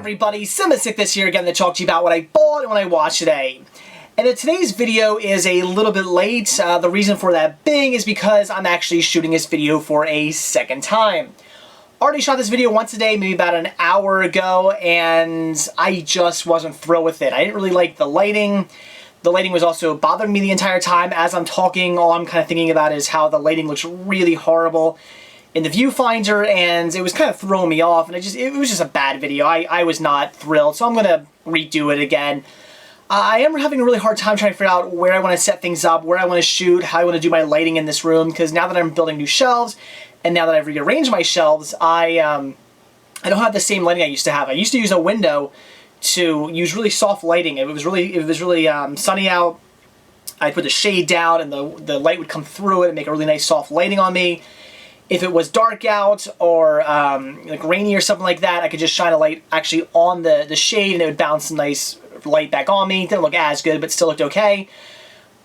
everybody, Simasic this here again to talk to you about what I bought and what I watched today. And today's video is a little bit late. The reason for that being is because I'm actually shooting this video for a second time. Already shot this video once today, maybe about an hour ago, and I just wasn't thrilled with it. I didn't really like the lighting. The lighting was also bothering me the entire time. As I'm talking, all I'm kind of thinking about is how the lighting looks really horrible in the viewfinder, and it was kind of throwing me off, and it was just a bad video. I was not thrilled, so I'm going to redo it again. I am having a really hard time trying to figure out where I want to set things up, where I want to shoot, how I want to do my lighting in this room, because now that I'm building new shelves, and now that I've rearranged my shelves, I don't have the same lighting I used to have. I used to use a window to use really soft lighting. If it was really sunny out, I'd put the shade down, and the light would come through it and make a really nice soft lighting on me. If it was dark out or like rainy or something like that, I could just shine a light actually on the shade, and it would bounce some nice light back on me. It didn't look as good, but still looked okay.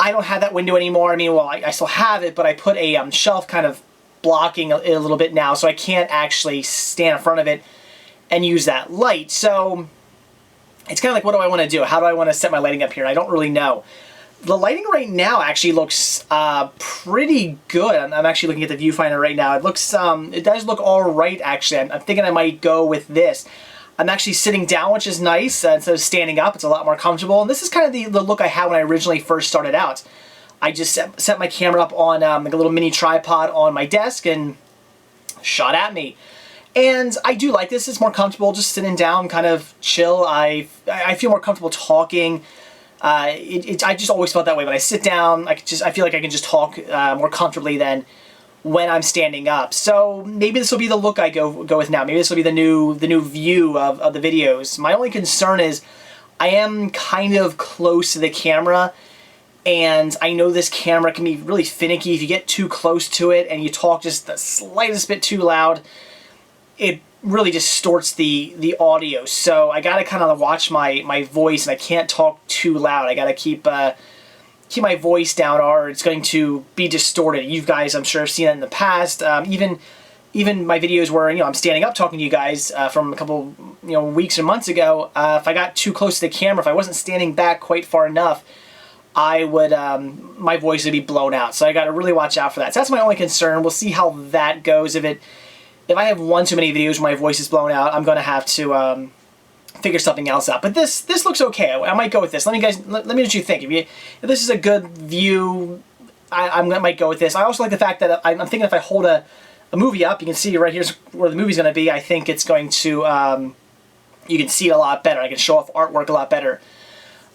I don't have that window anymore. I mean, well, I still have it, but I put a shelf kind of blocking it a little bit now, so I can't actually stand in front of it and use that light. So it's kind of like, what do I want to do? How do I want to set my lighting up here? I don't really know. The lighting right now actually looks pretty good. I'm actually looking at the viewfinder right now. It looks, it does look all right, actually. I'm thinking I might go with this. I'm actually sitting down, which is nice. Instead of standing up, it's a lot more comfortable. And this is kind of the look I had when I originally first started out. I just set my camera up on like a little mini tripod on my desk and shot at me. And I do like this. It's more comfortable just sitting down, kind of chill. I feel more comfortable talking. I just always felt that way. When I sit down, I feel like I can just talk more comfortably than when I'm standing up. So maybe this will be the look I go with now. Maybe this will be the new view of the videos. My only concern is I am kind of close to the camera, and I know this camera can be really finicky. If you get too close to it and you talk just the slightest bit too loud, it really distorts the audio. So I gotta kind of watch my voice, and I can't talk too loud. I gotta keep my voice down, or it's going to be distorted. You guys, I'm sure, have seen that in the past. Even my videos where I'm standing up talking to you guys from a couple weeks or months ago. If I got too close to the camera, if I wasn't standing back quite far enough, I would my voice would be blown out. So I got to really watch out for that. So that's my only concern. We'll see how that goes. If I have one too many videos where my voice is blown out, I'm going to have to figure something else out. But this looks okay. I might go with this. Let me know what you think. If this is a good view, I might go with this. I also like the fact that I'm thinking if I hold a movie up, you can see right here's where the movie's going to be. I think it's going to, you can see it a lot better. I can show off artwork a lot better.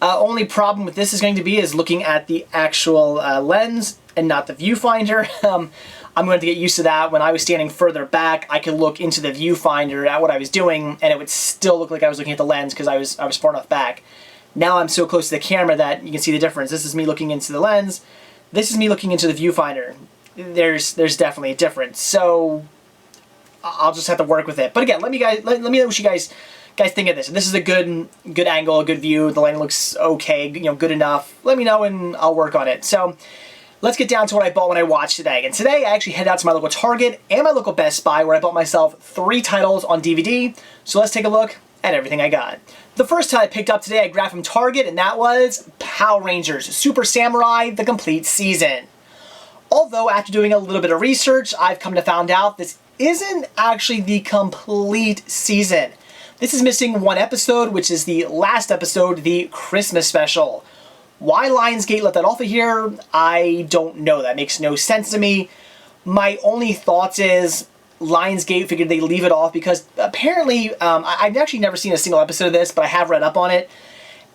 Only problem with this is going to be is looking at the actual lens and not the viewfinder. I'm going to get used to that. When I was standing further back, I could look into the viewfinder at what I was doing, and it would still look like I was looking at the lens because I was far enough back. Now I'm so close to the camera that you can see the difference. This is me looking into the lens. This is me looking into the viewfinder. There's definitely a difference. So I'll just have to work with it. But again, let me know what you guys think of this. If this is a good angle, a good view, the lighting looks okay, good enough, let me know and I'll work on it. So let's get down to what I bought when I watched today. And today I actually headed out to my local Target and my local Best Buy, where I bought myself 3 titles on DVD. So let's take a look at everything I got. The first title I picked up today I grabbed from Target, and that was Power Rangers Super Samurai: The Complete Season. Although after doing a little bit of research, I've come to find out this isn't actually the complete season. This is missing one episode, which is the last episode, the Christmas special. Why Lionsgate let that off of here, I don't know. That makes no sense to me. My only thoughts is Lionsgate figured they'd leave it off because apparently, I've actually never seen a single episode of this, but I have read up on it.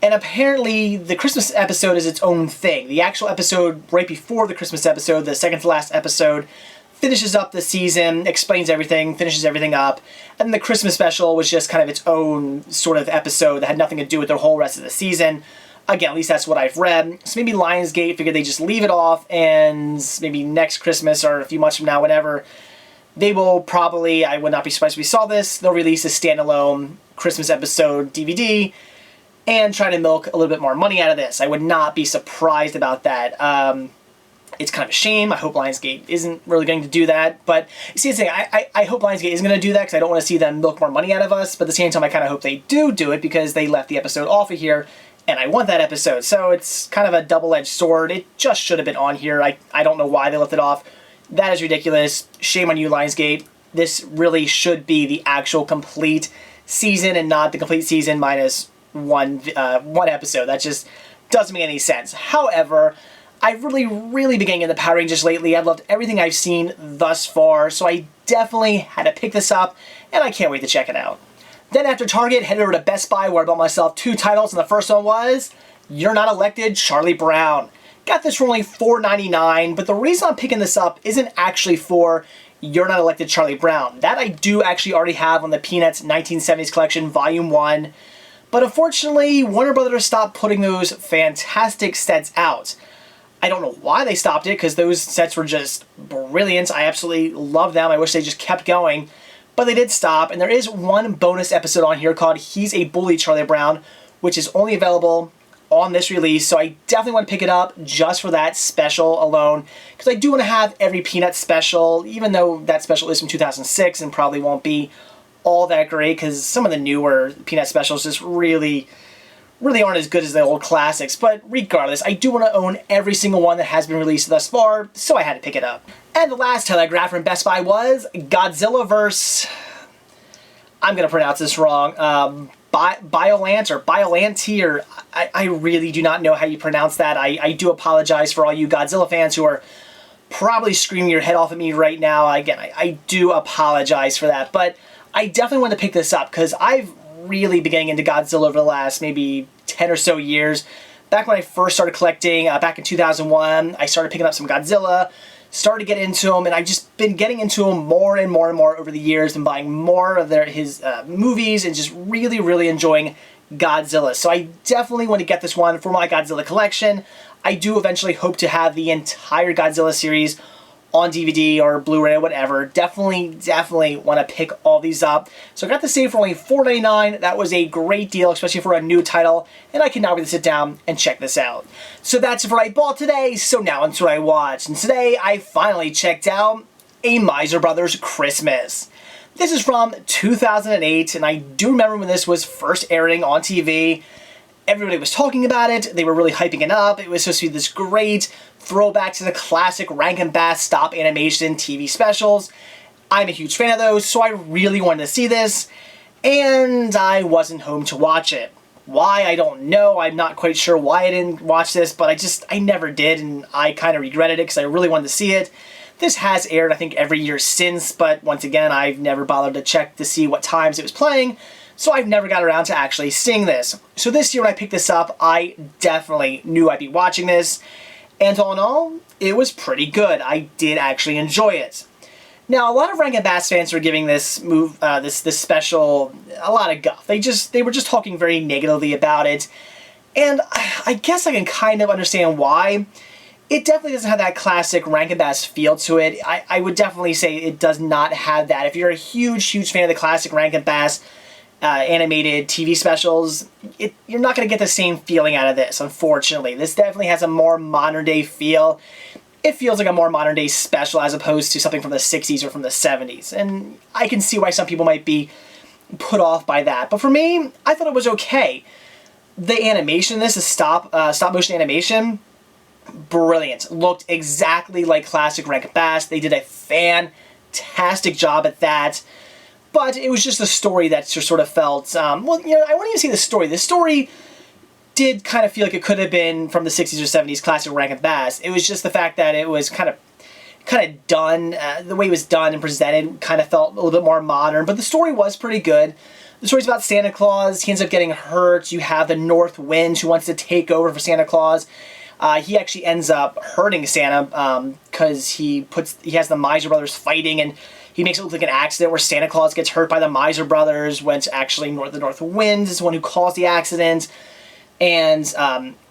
And apparently the Christmas episode is its own thing. The actual episode right before the Christmas episode, the second to last episode, finishes up the season, explains everything, finishes everything up. And the Christmas special was just kind of its own sort of episode that had nothing to do with the whole rest of the season. Again, at least that's what I've read. So maybe Lionsgate figured they just leave it off, and maybe next Christmas or a few months from now, whenever, they will probably, I would not be surprised if we saw this, they'll release a standalone Christmas episode DVD and try to milk a little bit more money out of this. I would not be surprised about that. It's kind of a shame. I hope Lionsgate isn't really going to do that. But see, the thing, I hope Lionsgate isn't going to do that because I don't want to see them milk more money out of us. But at the same time, I kind of hope they do it because they left the episode off of here, and I want that episode. So it's kind of a double-edged sword. It just should have been on here. I don't know why they left it off. That is ridiculous. Shame on you, Lionsgate. This really should be the actual complete season and not the complete season minus one episode. That just doesn't make any sense. However, I've really been getting into Power Rangers lately. I've loved everything I've seen thus far, so I definitely had to pick this up, and I can't wait to check it out. Then after Target, headed over to Best Buy, where I bought myself 2 titles, and the first one was You're Not Elected, Charlie Brown. Got this for only $4.99, but the reason I'm picking this up isn't actually for You're Not Elected, Charlie Brown. That I do actually already have on the Peanuts 1970s Collection, Volume 1. But unfortunately, Warner Brothers stopped putting those fantastic sets out. I don't know why they stopped it, because those sets were just brilliant. I absolutely love them. I wish they just kept going. But they did stop, and there is one bonus episode on here called He's a Bully, Charlie Brown, which is only available on this release, so I definitely want to pick it up just for that special alone, because I do want to have every Peanuts special, even though that special is from 2006 and probably won't be all that great, because some of the newer Peanut specials just really aren't as good as the old classics. But regardless, I do want to own every single one that has been released thus far, so I had to pick it up. And the last title I grabbed from Best Buy was Godzillaverse. I'm going to pronounce this wrong. Biolant or Biolantier. I really do not know how you pronounce that. I do apologize for all you Godzilla fans who are probably screaming your head off at me right now. Again, I do apologize for that. But I definitely want to pick this up because I've really been getting into Godzilla over the last maybe 10 or so years. Back when I first started collecting, back in 2001, I started picking up some Godzilla, started to get into them, and I've just been getting into them more and more over the years and buying more of his movies and just really enjoying Godzilla. So I definitely want to get this one for my Godzilla collection. I do eventually hope to have the entire Godzilla series on DVD or Blu-ray or whatever. Definitely want to pick all these up. So I got the save for only $4.99. That was a great deal, especially for a new title, and I can now really sit down and check this out. So that's it for what I bought today, so now onto what I watched. And today I finally checked out A Miser Brothers Christmas. This is from 2008, and I do remember when this was first airing on TV. Everybody was talking about it. They were really hyping it up. It was supposed to be this great throwback to the classic Rankin Bass stop animation TV specials. I'm a huge fan of those, so I really wanted to see this, and I wasn't home to watch it. Why, I don't know. I'm not quite sure why I didn't watch this, but I never did, and I kind of regretted it because I really wanted to see it. This has aired, I think, every year since, but once again, I've never bothered to check to see what times it was playing, so I've never got around to actually seeing this. So this year when I picked this up, I definitely knew I'd be watching this, and all in all, it was pretty good. I did actually enjoy it. Now, a lot of Rankin Bass fans were giving this this special a lot of guff. They were just talking very negatively about it, and I guess I can kind of understand why. It definitely doesn't have that classic Rankin Bass feel to it. I would definitely say it does not have that. If you're a huge fan of the classic Rankin Bass animated TV specials, you're not going to get the same feeling out of this, unfortunately. This definitely has a more modern day feel. It feels like a more modern day special as opposed to something from the 60s or from the 70s. And I can see why some people might be put off by that. But for me, I thought it was okay. The animation in this is stop motion animation. Brilliant. Looked exactly like classic Rankin Bass. They did a fantastic job at that. But it was just a story that just sort of felt, well, you know, I wouldn't even say the story. The story did kind of feel like it could have been from the 60s or 70s classic Rankin Bass. It was just the fact that it was kind of done, the way it was done and presented kind of felt a little bit more modern. But the story was pretty good. The story's about Santa Claus. He ends up getting hurt. You have the North Wind who wants to take over for Santa Claus. He actually ends up hurting Santa because he has the Miser Brothers fighting, and he makes it look like an accident where Santa Claus gets hurt by the Miser Brothers when it's actually the North Wind is the one who caused the accident. And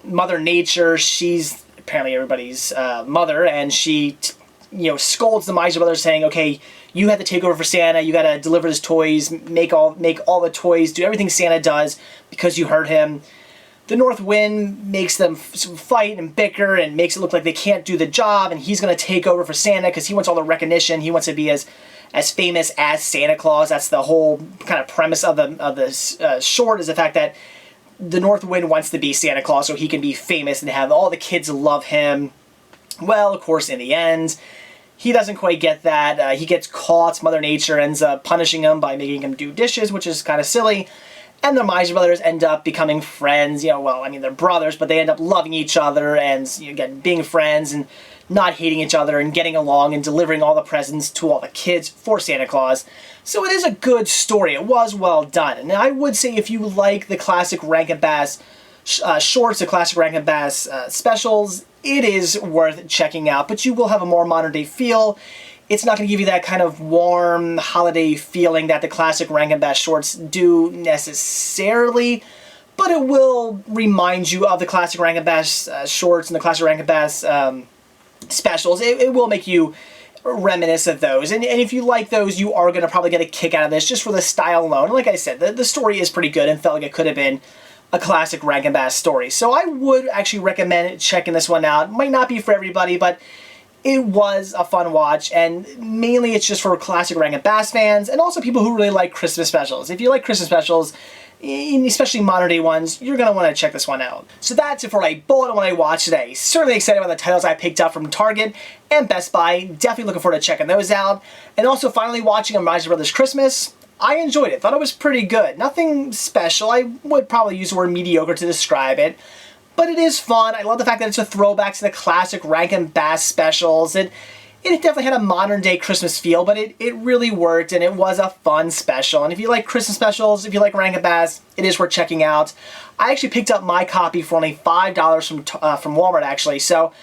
Mother Nature, she's apparently everybody's mother, and she scolds the Miser Brothers saying, okay, you have to take over for Santa, you got to deliver his toys, make all the toys, do everything Santa does because you hurt him. the North Wind makes them fight and bicker and makes it look like they can't do the job, and he's going to take over for Santa because he wants all the recognition. He wants to be as famous as Santa Claus. That's the whole kind of premise of the short, is the fact that the North Wind wants to be Santa Claus so he can be famous and have all the kids love him. Well, of course, in the end, he doesn't quite get that. He gets caught. Mother Nature ends up punishing him by making him do dishes, which is kind of silly. And the Miser brothers end up becoming friends. Well, I mean, they're brothers, but they end up loving each other and, again, being friends and not hating each other and getting along and delivering all the presents to all the kids for Santa Claus. So it is a good story. It was well done. And I would say if you like the classic Rankin Bass shorts, the classic Rankin Bass specials, it is worth checking out. But you will have a more modern day feel. It's not going to give you that kind of warm holiday feeling that the classic Rankin Bass shorts do necessarily. But it will remind you of the classic Rankin Bass shorts and the classic Rankin Bass specials. It will make you reminisce of those. And if you like those, you are going to probably get a kick out of this just for the style alone. And like I said, the story is pretty good and felt like it could have been a classic Rankin Bass story. So I would actually recommend checking this one out. Might not be for everybody, but it was a fun watch, and mainly it's just for classic Rankin Bass fans and also people who really like Christmas specials. If you like Christmas specials, especially modern day ones, you're going to want to check this one out. So that's it for a bullet on what I watched today. Certainly excited about the titles I picked up from Target and Best Buy. Definitely looking forward to checking those out. And also finally watching A Miser Brothers Christmas. I enjoyed it. Thought it was pretty good. Nothing special. I would probably use the word mediocre to describe it. But it is fun. I love the fact that it's a throwback to the classic Rankin Bass specials. It definitely had a modern day Christmas feel, but it really worked, and it was a fun special. And if you like Christmas specials, if you like Rankin Bass, it is worth checking out. I actually picked up my copy for only $5 from Walmart, actually. So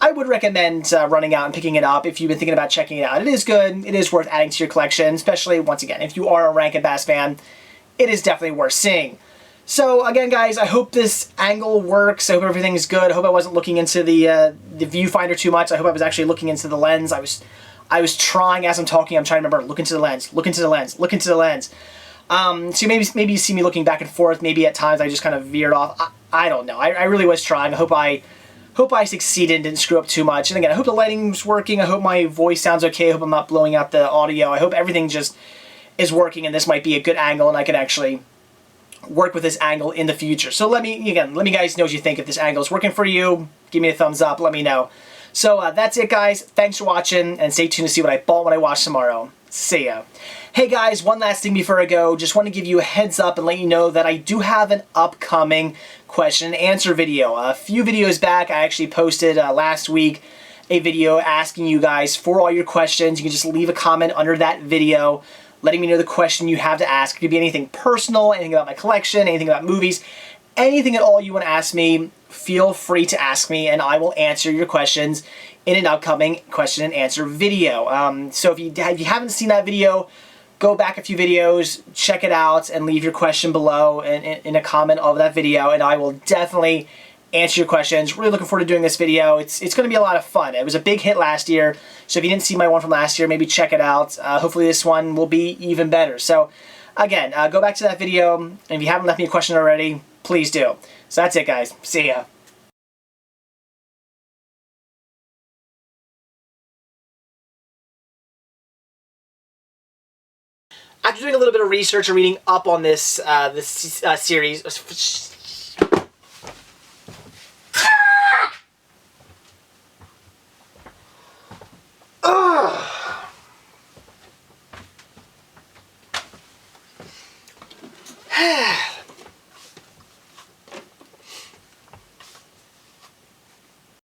I would recommend running out and picking it up if you've been thinking about checking it out. It is good. It is worth adding to your collection, especially, once again, if you are a Rankin Bass fan. It is definitely worth seeing. So again, guys, I hope this angle works. I hope everything's good. I hope I wasn't looking into the viewfinder too much. I hope I was actually looking into the lens. I was trying as I'm talking. I'm trying to remember. Look into the lens. Look into the lens. Look into the lens. So maybe you see me looking back and forth. Maybe at times I just kind of veered off. I don't know. I really was trying. I hope I succeeded and didn't screw up too much. And again, I hope the lighting's working. I hope my voice sounds okay. I hope I'm not blowing out the audio. I hope everything just is working, and this might be a good angle, and I can actually work with this angle in the future. So let me guys know what you think. If this angle is working for you, give me a thumbs up, let me know. So that's it, guys. Thanks for watching, and stay tuned to see what I bought when I watch tomorrow. See ya. Hey guys, one last thing before I go. Just want to give you a heads up and let you know that I do have an upcoming question and answer video. A few videos back, I actually posted last week a video asking you guys for all your questions. You can just leave a comment under that video letting me know the question you have to ask. It could be anything personal, anything about my collection, anything about movies, anything at all you want to ask me, feel free to ask me, and I will answer your questions in an upcoming question and answer video. So if you haven't seen that video, go back a few videos, check it out, and leave your question below in a comment of that video, and I will definitely answer your questions. Really looking forward to doing this video. It's going to be a lot of fun. It was a big hit last year, so if you didn't see my one from last year, maybe check it out. Hopefully this one will be even better. So again, go back to that video, and if you haven't left me a question already, please do. So that's it, guys. See ya. After doing a little bit of research and reading up on this series,